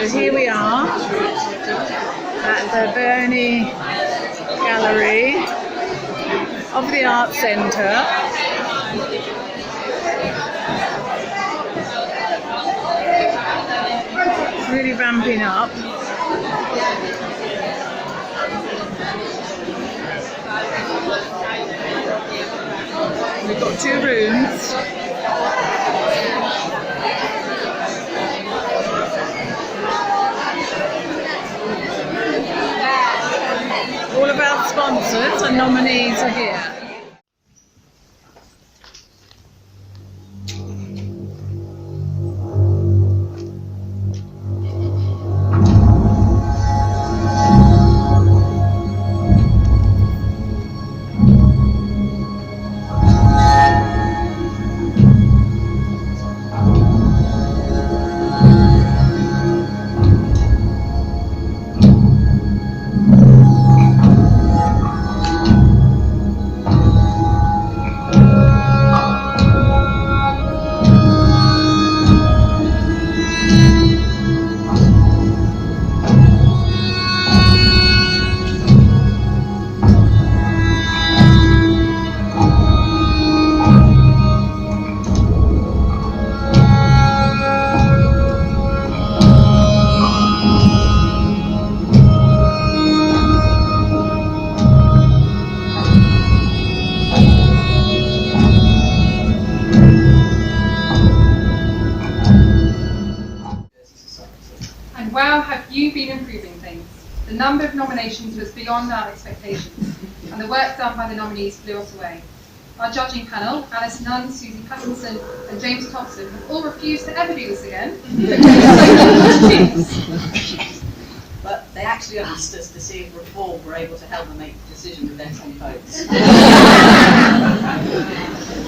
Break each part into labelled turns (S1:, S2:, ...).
S1: So here we are at the Bernie Gallery of the Art Centre. Really ramping up. We've got 2 rooms. All of our sponsors and nominees are here.
S2: Wow, have you been improving things? The number of nominations was beyond our expectations, and the work done by the nominees blew us away. Our judging panel, Alice Nunn, Susie Pattinson, and James Thompson, have all refused to ever do this again.
S3: But they actually asked us to see if Reform were able to help them make the decision with their 10 votes.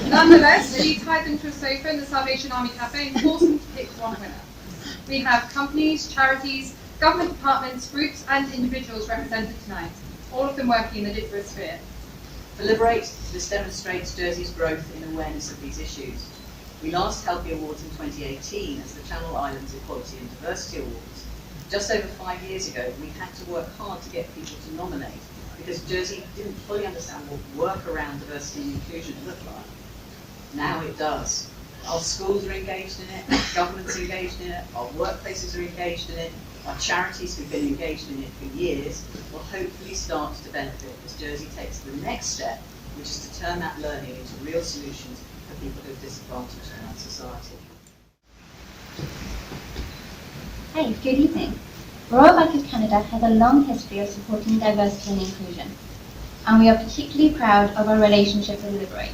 S2: Nonetheless, we tied them to a sofa in the Salvation Army Cafe and forced them to pick one winner. We have companies, charities, government departments, groups and individuals represented tonight, all of them working in the DIFERA sphere.
S3: For Liberate, this demonstrates Jersey's growth in awareness of these issues. We last held the awards in 2018 as the Channel Islands Equality and Diversity Awards. Just over 5 years ago, we had to work hard to get people to nominate because Jersey didn't fully understand what work around diversity and inclusion looked like. Now it does. Our schools are engaged in it, our government's engaged in it, our workplaces are engaged in it, our charities who've been engaged in it for years will hopefully start to benefit as Jersey takes the next step, which is to turn that learning into real solutions for people who are disadvantaged in our society.
S4: Hi, good evening. Royal Bank of Canada has a long history of supporting diversity and inclusion, and we are particularly proud of our relationship with Liberate.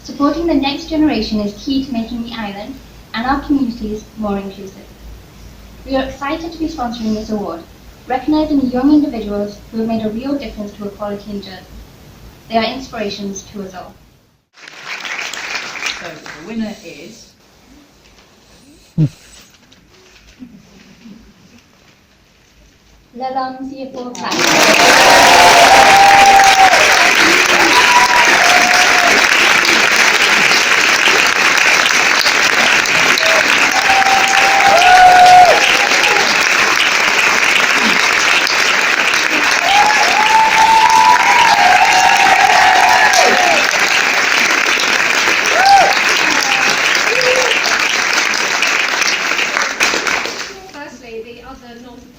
S4: Supporting the next generation is key to making the island and our communities more inclusive. We are excited to be sponsoring this award, recognising young individuals who have made a real difference to equality in Jersey. They are inspirations to us all.
S3: So the winner is
S4: Lalonzi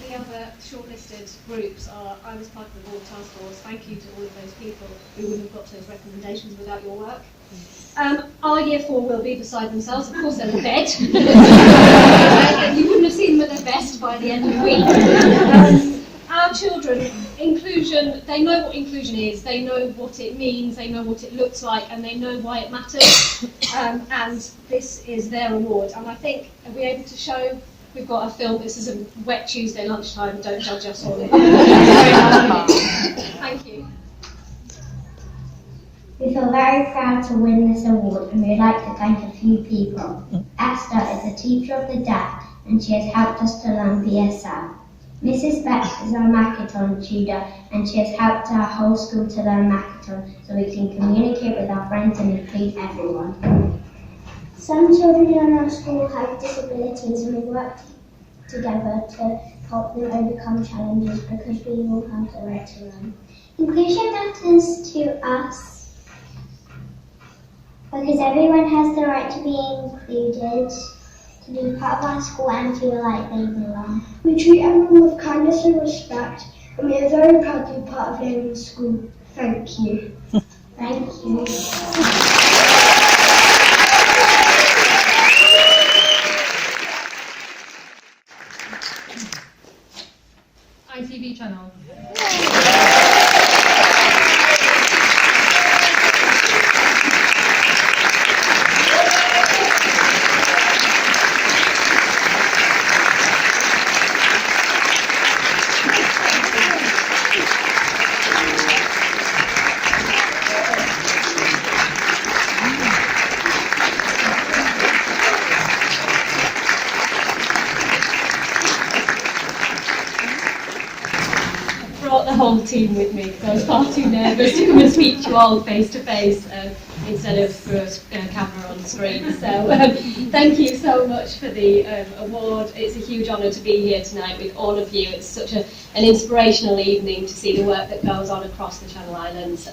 S5: The other shortlisted groups are, I was part of the board task force. Thank you to all of those people who wouldn't have got to those recommendations without your work. Our year 4 will be beside themselves, of course they're in bed. You wouldn't have seen them at their best by the end of the week. Our children, inclusion, they know what inclusion is, they know what it means, they know what it looks like, and they know why it matters. And this is their award. And I think, are we able to show? We've got a film. This is a wet Tuesday lunchtime. Don't judge us on it. Thank you.
S6: We feel very proud to win this award, and we'd like to thank a few people. Esther is a teacher of the deaf, and she has helped us to learn BSL. Mrs. Beck is our Makaton tutor, and she has helped our whole school to learn Makaton so we can communicate with our friends and include everyone.
S7: Some children in our school have disabilities, and we work
S6: together to help them overcome challenges because we all have the right to learn. Inclusion matters to us because everyone has the right to be included, to be part of our school and feel like they belong. We treat everyone with kindness and respect, and we are very proud to be part of Learning School. Thank you. Thank you.
S2: ITV channel.
S5: Brought the whole team with me because I was far too nervous to come and speak to you all face to face instead of through a camera on the screen. So thank you so much for the award. It's a huge honour to be here tonight with all of you. It's such an inspirational evening to see the work that goes on across the Channel Islands.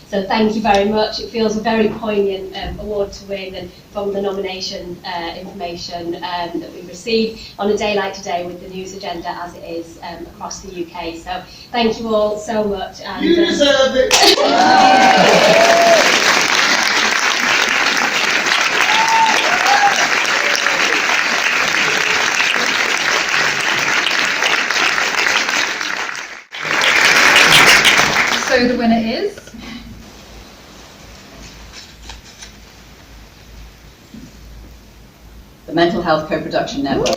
S5: So thank you very much. It feels a very poignant award to win, and from the nomination information that we received on a day like today with the news agenda as it is across the UK. So thank you all so much. And,
S7: you deserve it.
S2: So the winner is
S3: The Mental Health Co-Production Network.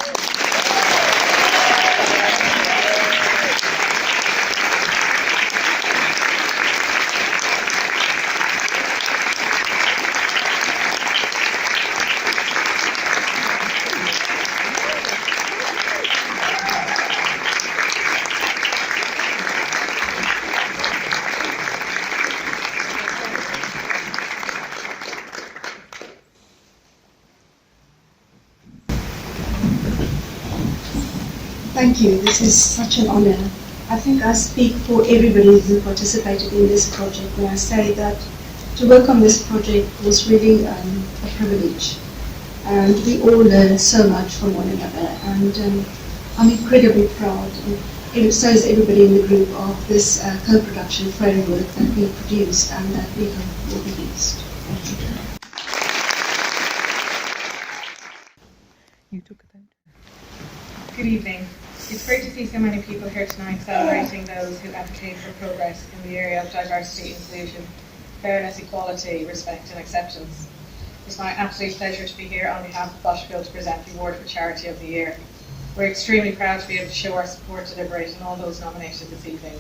S8: Thank you. This is such an honor. I think I speak for everybody who participated in this project when I say that to work on this project was really a privilege. And we all learned so much from one another. And I'm incredibly proud, and so is everybody in the group, of this co-production framework that we produced and that we hope will be used. Thank you.
S9: You took it out. Good evening. It's great to see so many people here tonight celebrating those who advocate for progress in the area of diversity, inclusion, fairness, equality, respect and acceptance. It's my absolute pleasure to be here on behalf of Boschville to present the Award for Charity of the Year. We're extremely proud to be able to show our support to Liberate and all those nominated this evening.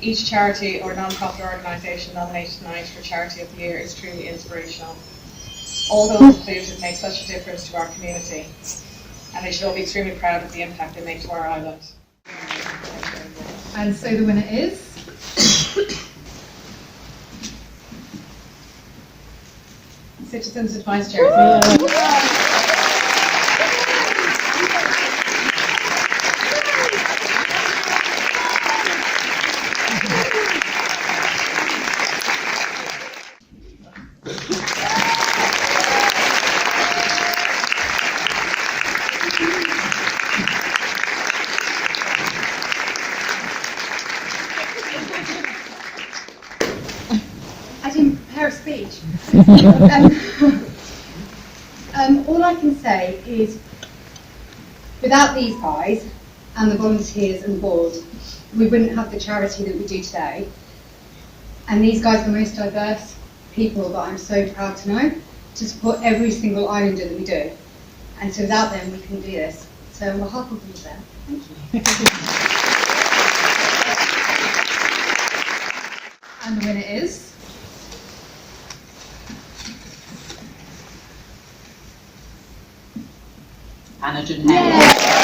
S9: Each charity or non-profit organisation nominated tonight for Charity of the Year is truly inspirational. All those included make such a difference to our community, and they should all be extremely proud of the impact they make to our island.
S2: And so the winner is Citizens Advice Charity.
S10: I didn't prepare a speech. All I can say is, without these guys and the volunteers and the board, we wouldn't have the charity that we do today. And these guys are the most diverse people that I'm so proud to know, to support every single islander that we do. And so without them, we couldn't do this. So on behalf of all of them, thank you.
S2: And the winner is
S3: Anna Junheng.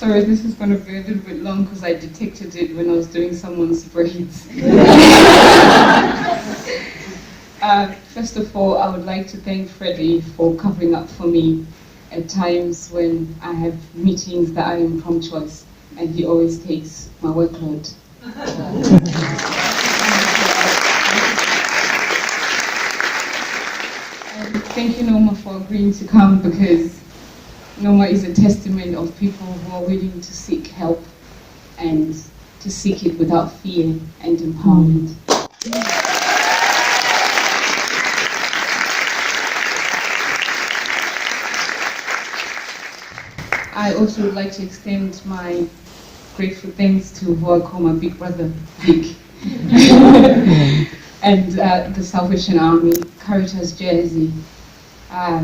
S7: Sorry, this is going to be a little bit long because I detected it when I was doing someone's braids. First of all, I would like to thank Freddie for covering up for me at times when I have meetings that are in prompt choice, and he always takes my workload. Thank you, Norma, for agreeing to come, because Norma is a testament of people who are willing to seek help and to seek it without fear and empowerment. I also would like to extend my grateful thanks to who I call my big brother, Vic, and the Salvation Army, Caritas Jersey,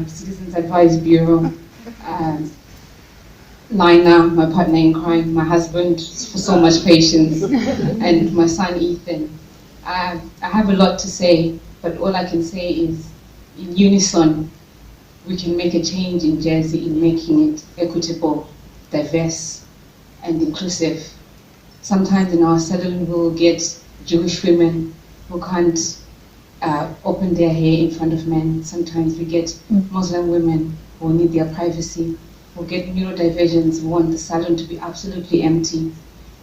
S7: Citizens Advice Bureau, Lina, my partner in crime, my husband, for so much patience, and my son Ethan. I have a lot to say, but all I can say is, in unison, we can make a change in Jersey in making it equitable, diverse, and inclusive. Sometimes in our salon we'll get Jewish women who can't open their hair in front of men. Sometimes we get Muslim women who need their privacy. We'll get neurodivergents who want the salon to be absolutely empty.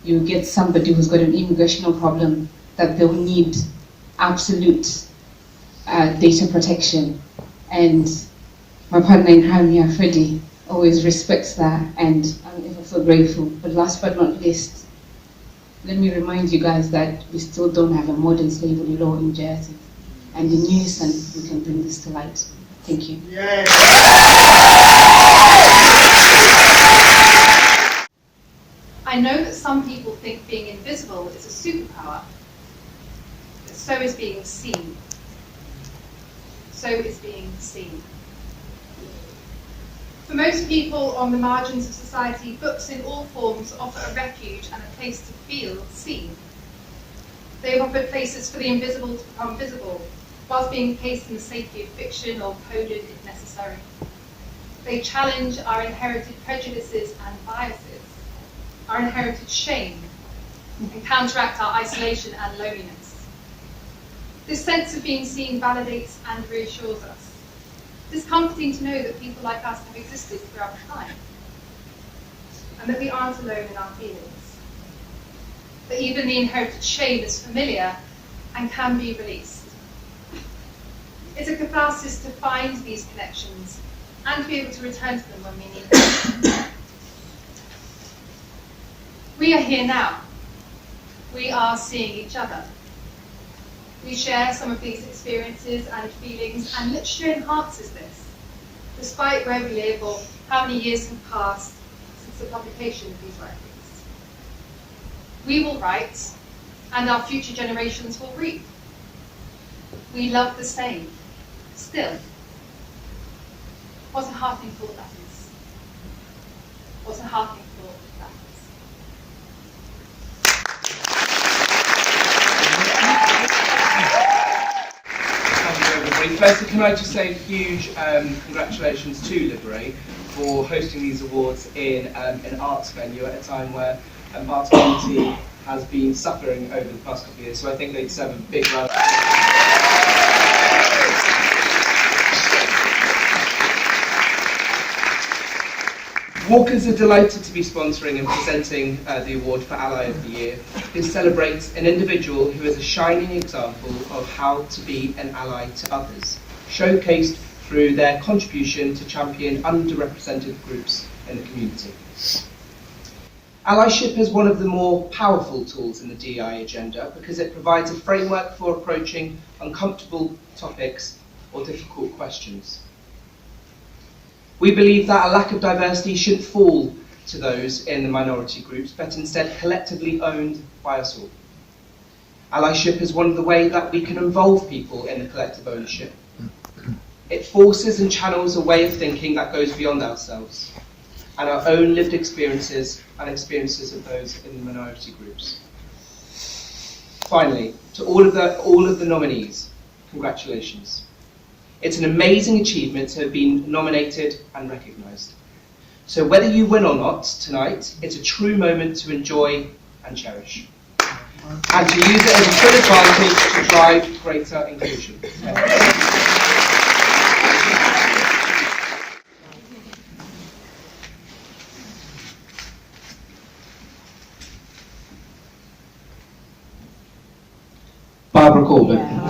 S7: You get somebody who's got an immigration problem that they'll need absolute data protection. And my partner in crime here, Freddie, always respects that, and I'm ever so grateful. But last but not least, let me remind you guys that we still don't have a modern slavery law in Jersey. And in unison, we can bring this to light. Thank you.
S11: Yay.
S2: I know that some people think being invisible is a superpower, but so is being seen. So is being seen. For most people on the margins of society, books in all forms offer a refuge and a place to feel seen. They have offered places for the invisible to become visible, whilst being placed in the safety of fiction or coded if necessary. They challenge our inherited prejudices and biases, our inherited shame, and counteract our isolation and loneliness. This sense of being seen validates and reassures us. It's comforting to know that people like us have existed throughout time, and that we aren't alone in our feelings. That even the inherited shame is familiar and can be released. It's a catharsis to find these connections and to be able to return to them when we need them. We are here now. We are seeing each other. We share some of these experiences and feelings, and literature enhances this, despite where we live or how many years have passed since the publication of these writings. We will write, and our future generations will read. We love the same, still. What a heartening thought that is. What a heartening thought that is.
S12: Firstly, can I just say a huge congratulations to Liberate for hosting these awards in an arts venue at a time where arts community has been suffering over the past couple of years. So I think they deserve a big round. Walkers are delighted to be sponsoring and presenting the award for Ally of the Year. This celebrates an individual who is a shining example of how to be an ally to others, showcased through their contribution to champion underrepresented groups in the community. Allyship is one of the more powerful tools in the DEI agenda because it provides a framework for approaching uncomfortable topics or difficult questions. We believe that a lack of diversity shouldn't fall to those in the minority groups, but instead collectively owned by us all. Allyship is one of the ways that we can involve people in the collective ownership. It forces and channels a way of thinking that goes beyond ourselves and our own lived experiences and experiences of those in the minority groups. Finally, to all of the nominees, congratulations. It's an amazing achievement to have been nominated and recognised. So whether you win or not tonight, it's a true moment to enjoy and cherish, and to use it as a true advantage to drive greater inclusion. Barbara Corbett.
S11: Yeah.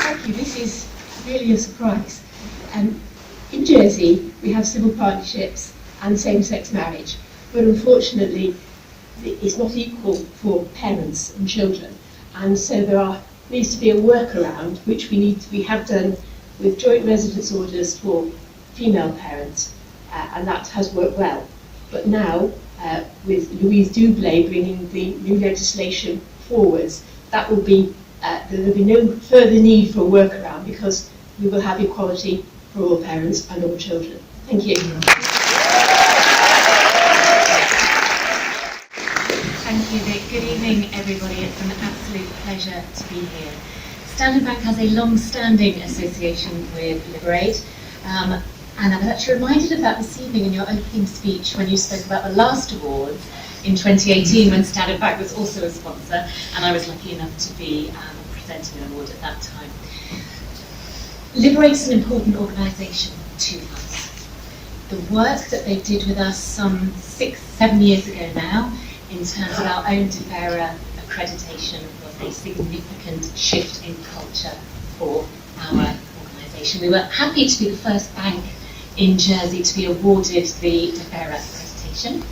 S8: Thank you. This is really a surprise. In Jersey, we have civil partnerships and same-sex marriage, but unfortunately, it's not equal for parents and children, and so needs to be a workaround, which we have done with joint residence orders for female parents, and that has worked well. But now, with Louise Doublé bringing the new legislation forwards, there will be no further need for a workaround, because we will have equality for all parents and all children. Thank you.
S11: Thank you, Vic. Good evening, everybody. It's an absolute pleasure to be here. Standard Bank has a long-standing association with Liberate, and I was actually reminded of that this evening in your opening speech when you spoke about the last awards in 2018, when Standard Bank was also a sponsor, and I was lucky enough to be presenting an award at that time. Liberate's an important organisation to us. The work that they did with us some 6-7 years ago now, in terms of our own DIFERA accreditation, was a significant shift in culture for our organisation. We were happy to be the first bank in Jersey to be awarded the DIFERA accreditation,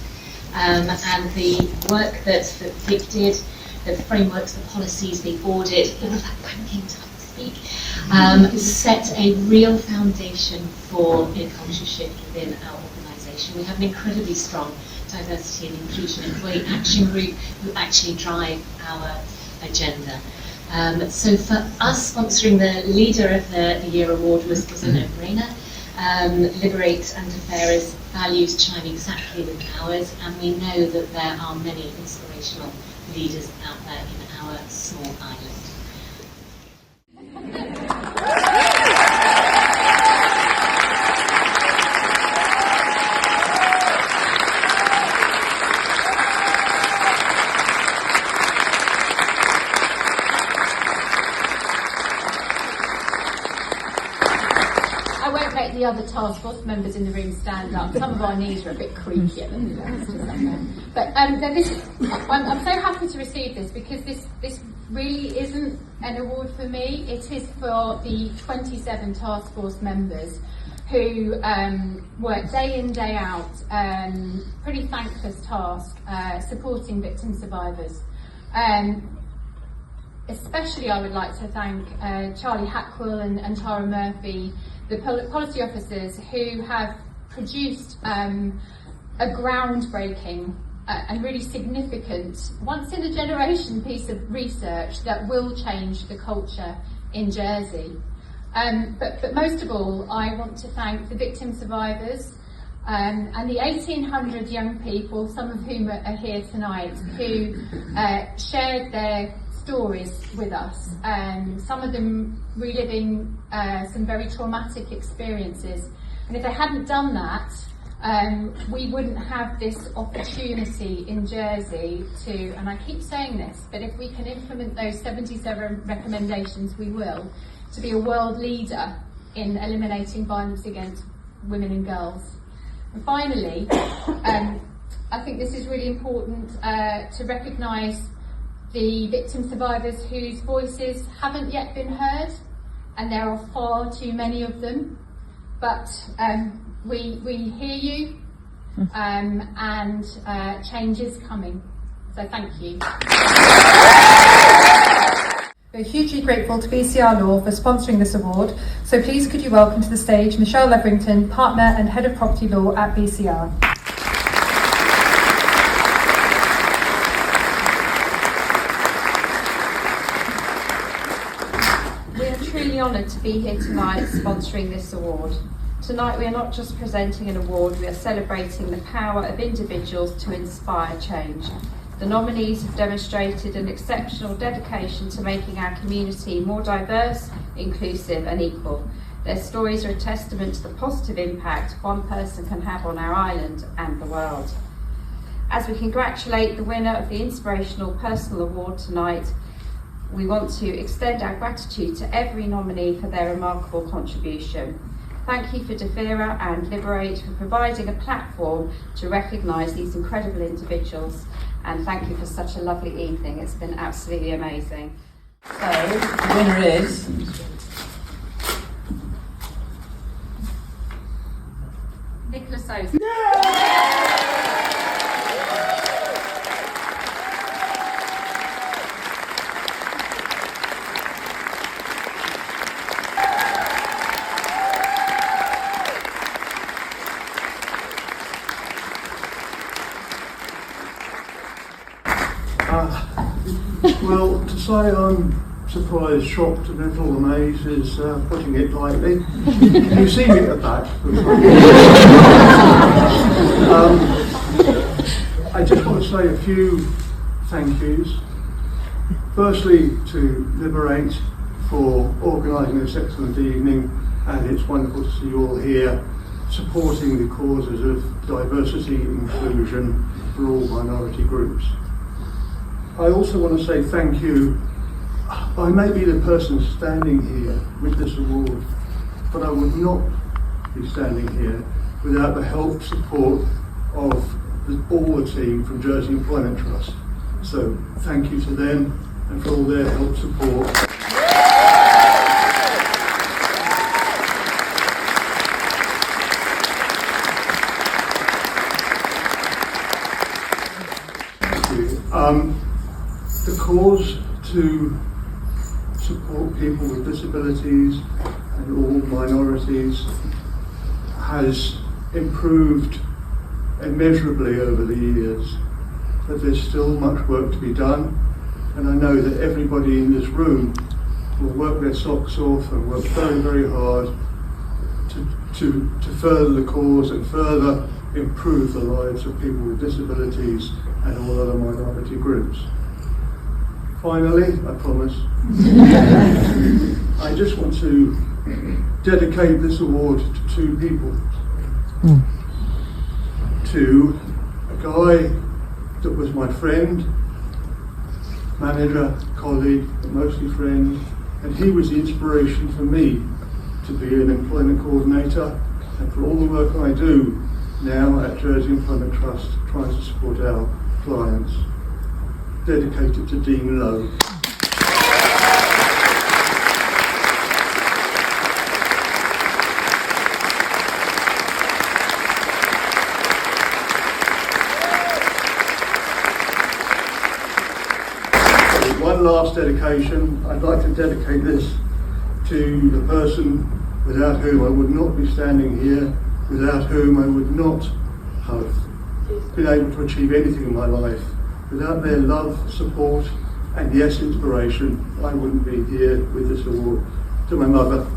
S11: and the work that Vic did, the frameworks, the policies, the audit, all of that banking type of speak, set a real foundation for a culture shift within our organisation. We have an incredibly strong diversity and inclusion employee action group who actually drive our agenda. So for us, sponsoring the Leader of the Year award was a no-brainer. Liberate and DIFERA's values chime exactly with ours, and we know that there are many inspirational leaders out there in our small island.
S5: I won't make the other task force members in the room stand up. Some of our knees are a bit creaky at the moment. But I'm so happy to receive this, because this really isn't an award for me. It is for the 27 task force members who work day in, day out, pretty thankless task, supporting victim survivors. Especially I would like to thank Charlie Hackwell and Tara Murphy, the policy officers who have produced a groundbreaking and really significant, once in a generation piece of research that will change the culture in Jersey. But most of all, I want to thank the victim survivors and the 1,800 young people, some of whom are here tonight, who shared their stories with us, some of them reliving some very traumatic experiences. And if they hadn't done that, we wouldn't have this opportunity in Jersey to, and I keep saying this, but if we can implement those 77 recommendations, we will, to be a world leader in eliminating violence against women and girls. And finally, I think this is really important to recognise the victim survivors whose voices haven't yet been heard, and there are far too many of them, but we hear you, and change is coming. So thank you.
S2: We're hugely grateful to BCR Law for sponsoring this award, so please could you welcome to the stage Michelle Leverington, Partner and Head of Property Law at BCR.
S13: truly honoured to be here tonight sponsoring this award. Tonight we are not just presenting an award, we are celebrating the power of individuals to inspire change. The nominees have demonstrated an exceptional dedication to making our community more diverse, inclusive and equal. Their stories are a testament to the positive impact one person can have on our island and the world. As we congratulate the winner of the Inspirational Personal Award tonight, we want to extend our gratitude to every nominee for their remarkable contribution. Thank you for DIFERA and Liberate for providing a platform to recognise these incredible individuals, and thank you for such a lovely evening. It's been absolutely amazing.
S3: So, the winner is
S13: Nicholas Ozen.
S14: Well, to say I'm surprised, shocked and a little amazed is putting it lightly. Can you see me at the back? I just want to say a few thank yous. Firstly, to Liberate for organising this excellent evening, and it's wonderful to see you all here supporting the causes of diversity and inclusion for all minority groups. I also want to say thank you. I may be the person standing here with this award, but I would not be standing here without the help, support of all the team from Jersey Employment Trust. So thank you to them and for all their help, support. Thank you. The cause to support people with disabilities and all minorities has improved immeasurably over the years, but there's still much work to be done, and I know that everybody in this room will work their socks off and work very, very hard to further the cause and further improve the lives of people with disabilities and all other minority groups. Finally, I promise, I just want to dedicate this award to two people. To a guy that was my friend, manager, colleague, but mostly friend, and he was the inspiration for me to be an employment coordinator and for all the work I do now at Jersey Employment Trust trying to support our clients. Dedicated to Dean Lowe. One last dedication. I'd like to dedicate this to the person without whom I would not be standing here, without whom I would not have been able to achieve anything in my life. Without their love, support, and yes, inspiration, I wouldn't be here with this award. To my mother.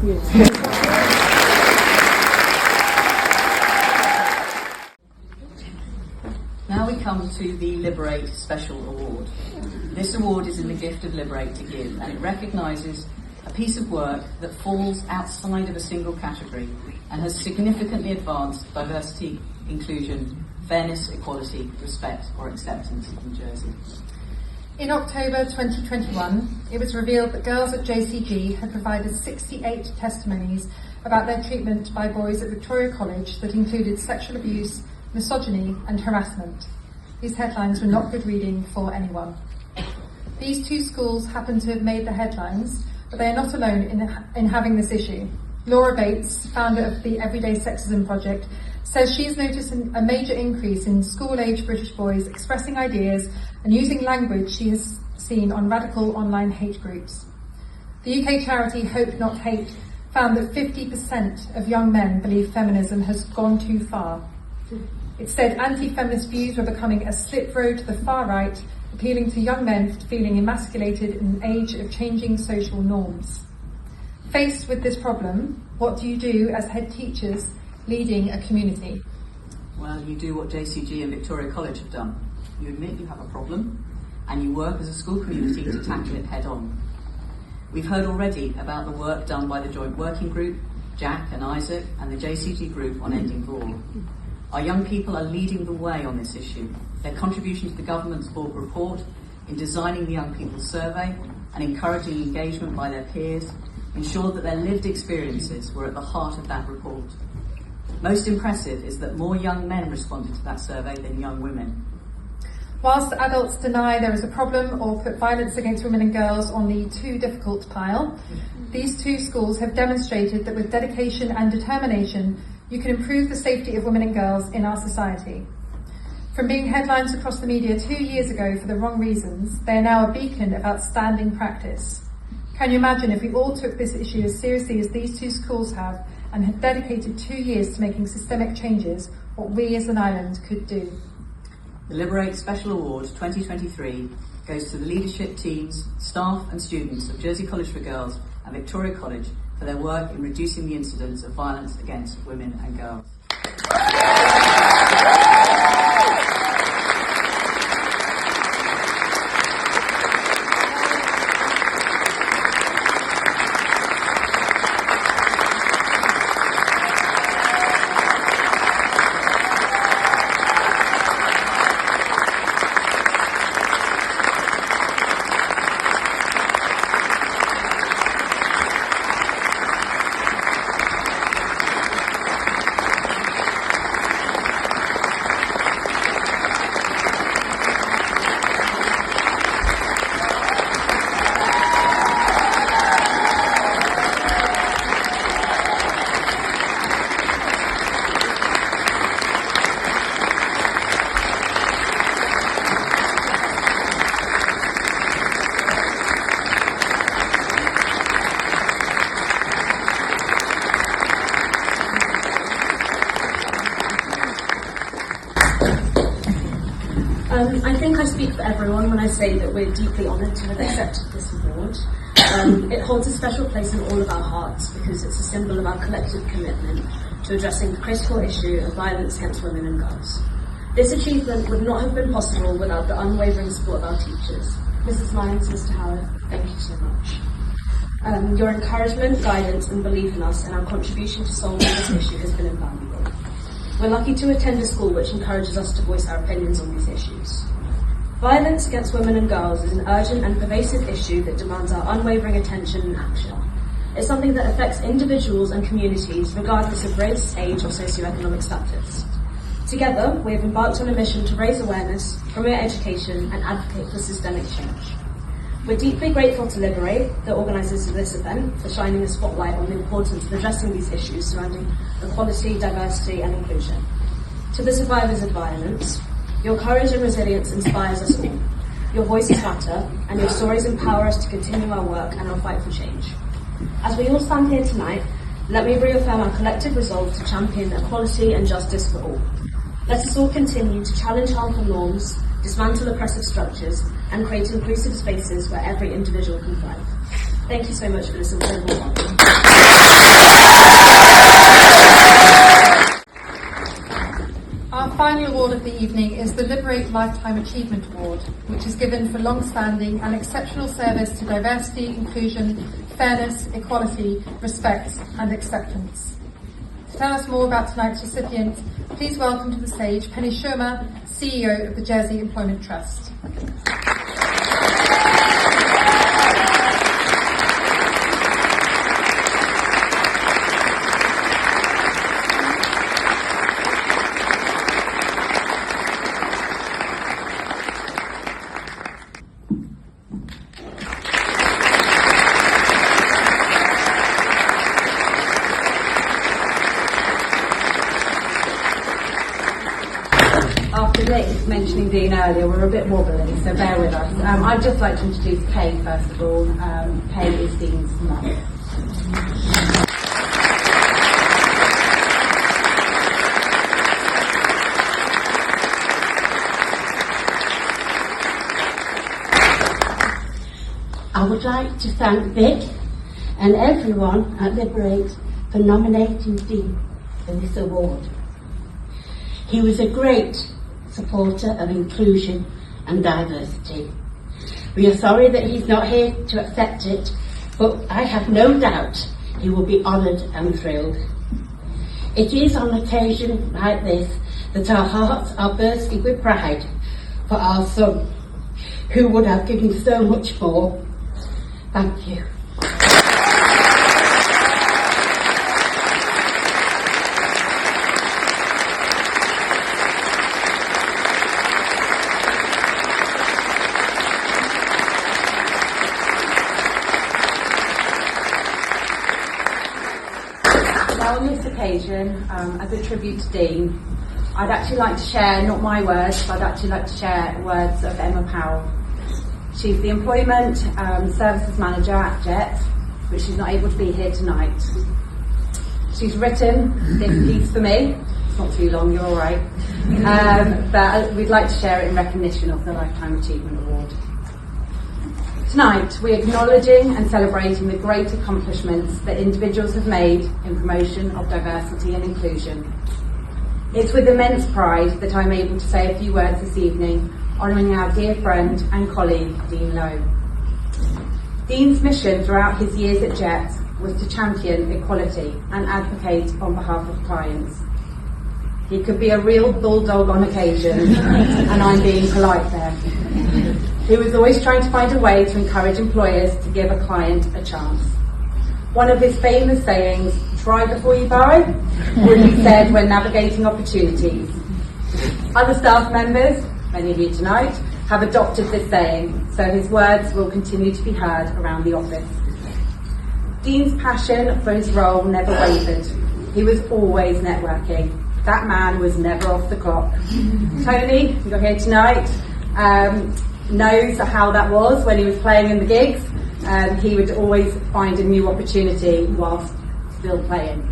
S3: Now we come to the Liberate Special Award. This award is in the gift of Liberate to give, and it recognises a piece of work that falls outside of a single category and has significantly advanced diversity, inclusion, fairness, equality, respect or acceptance in Jersey.
S2: In October 2021, it was revealed that girls at JCG had provided 68 testimonies about their treatment by boys at Victoria College that included sexual abuse, misogyny and harassment. These headlines were not good reading for anyone. These two schools happen to have made the headlines, but they are not alone in having this issue. Laura Bates, founder of the Everyday Sexism Project, says she's noticed a major increase in school-age British boys expressing ideas and using language she has seen on radical online hate groups. The UK charity Hope Not Hate found that 50% of young men believe feminism has gone too far. It said anti-feminist views were becoming a slip road to the far right, appealing to young men feeling emasculated in an age of changing social norms.
S15: Faced with this problem, what do you do as head teachers leading a community?
S3: Well, you do what JCG and Victoria College have done. You admit you have a problem, and you work as a school community to tackle it head on. We've heard already about the work done by the Joint Working Group, Jack and Isaac, and the JCG Group on ending war. Our young people are leading the way on this issue. Their contribution to the government's board report, in designing the Young People's Survey and encouraging engagement by their peers, ensured that their lived experiences were at the heart of that report. Most impressive is that more young men responded to that survey than young women.
S15: Whilst adults deny there is a problem or put violence against women and girls on the too difficult pile, these two schools have demonstrated that with dedication and determination, you can improve the safety of women and girls in our society. From being headlines across the media 2 years ago for the wrong reasons, they are now a beacon of outstanding practice. Can you imagine if we all took this issue as seriously as these two schools have and had dedicated 2 years to making systemic changes, what we as an island could do?
S3: The Liberate Special Award 2023 goes to the leadership teams, staff and students of Jersey College for Girls and Victoria College for their work in reducing the incidence of violence against women and girls.
S16: I think I speak for everyone when I say that we're deeply honoured to have accepted this award. It holds a special place in all of our hearts because it's a symbol of our collective commitment to addressing the critical issue of violence against women and girls. This achievement would not have been possible without the unwavering support of our teachers. Mrs. Lyons, Mr. Howard, thank you so much. Your encouragement, guidance and belief in us and our contribution to solving this issue has been invaluable. We're lucky to attend a school which encourages us to voice our opinions on these issues. Violence against women and girls is an urgent and pervasive issue that demands our unwavering attention and action. It's something that affects individuals and communities regardless of race, age or socioeconomic status. Together, we have embarked on a mission to raise awareness, promote education and advocate for systemic change. We're deeply grateful to Liberate, the organisers of this event, for shining a spotlight on the importance of addressing these issues surrounding equality, diversity and inclusion. To the survivors of violence, your courage and resilience inspires us all. Your voices matter, and your stories empower us to continue our work and our fight for change. As we all stand here tonight, let me reaffirm our collective resolve to champion equality and justice for all. Let us all continue to challenge harmful norms, dismantle oppressive structures, and create inclusive spaces where every individual can thrive. Thank you so much for this incredible honor.
S15: Our final award of the evening is the Liberate Lifetime Achievement Award, which is given for long-standing and exceptional service to diversity, inclusion, fairness, equality, respect and acceptance. To tell us more about tonight's recipient, please welcome to the stage Penny Shermer, CEO of the Jersey Employment Trust.
S17: After Nick mentioning Dean earlier, we're a bit wobbly, so bear with us. I'd just like to introduce Kay first of all. Kay is Dean's mum.
S18: I would like to thank Vic and everyone at Liberate for nominating Dean for this award. He was a great supporter of inclusion and diversity. We are sorry that he's not here to accept it, but I have no doubt he will be honoured and thrilled. It is on occasion like this that our hearts are bursting with pride for our son, who would have given so much more. Thank you.
S17: Now on this occasion, as a tribute to Dean, I'd actually like to share, not my words, but I'd actually like to share words of Emma Powell. She's the Employment Services Manager at Jet, but she's not able to be here tonight. She's written this piece for me. It's not too long, you're all right. But we'd like to share it in recognition of the Lifetime Achievement Award. Tonight, we're acknowledging and celebrating the great accomplishments that individuals have made in promotion of diversity and inclusion. It's with immense pride that I'm able to say a few words this evening, honouring our dear friend and colleague, Dean Lowe. Dean's mission throughout his years at Jet was to champion equality and advocate on behalf of clients. He could be a real bulldog on occasion, and I'm being polite there. He was always trying to find a way to encourage employers to give a client a chance. One of his famous sayings, "Try before you buy," would be said when navigating opportunities. Other staff members, many of you tonight, have adopted this saying, so his words will continue to be heard around the office. Dean's passion for his role never wavered. He was always networking. That man was never off the clock. Tony, you're here tonight, knows how that was when he was playing in the gigs. He would always find a new opportunity whilst still playing.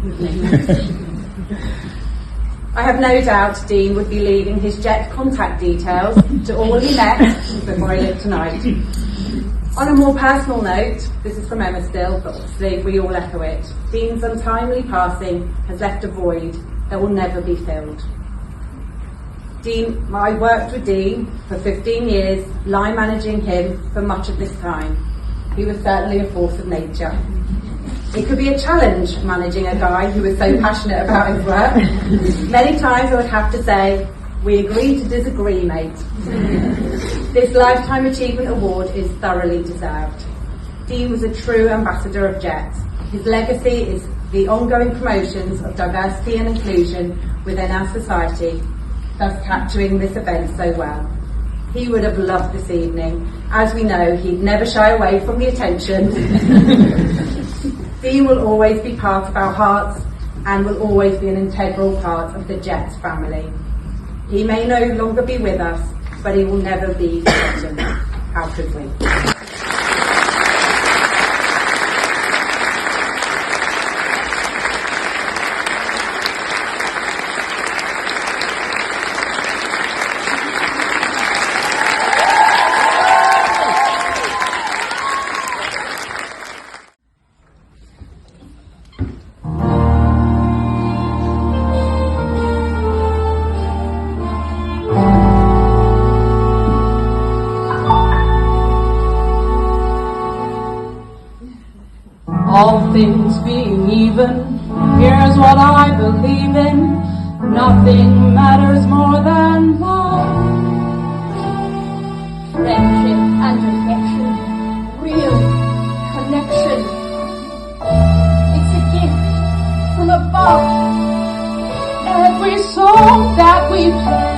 S17: I have no doubt Dean would be leaving his Jet contact details to all he met before he left tonight. On a more personal note, this is from Emma still, but obviously we all echo it. Dean's untimely passing has left a void that will never be filled. I worked with Dean for 15 years, line managing him for much of this time. He was certainly a force of nature. It could be a challenge managing a guy who was so passionate about his work. Many times I would have to say, "We agree to disagree, mate." This Lifetime Achievement Award is thoroughly deserved. Dean was a true ambassador of Jet. His legacy is the ongoing promotions of diversity and inclusion within our society, thus capturing this event so well. He would have loved this evening. As we know, he'd never shy away from the attention. Dean will always be part of our hearts and will always be an integral part of the Jet family. He may no longer be with us, but he will never be forgotten. How could we?
S19: All things being even, here's what I believe in. Nothing matters more than love.
S20: Friendship and affection, real connection. It's a gift from above.
S19: Every song that we play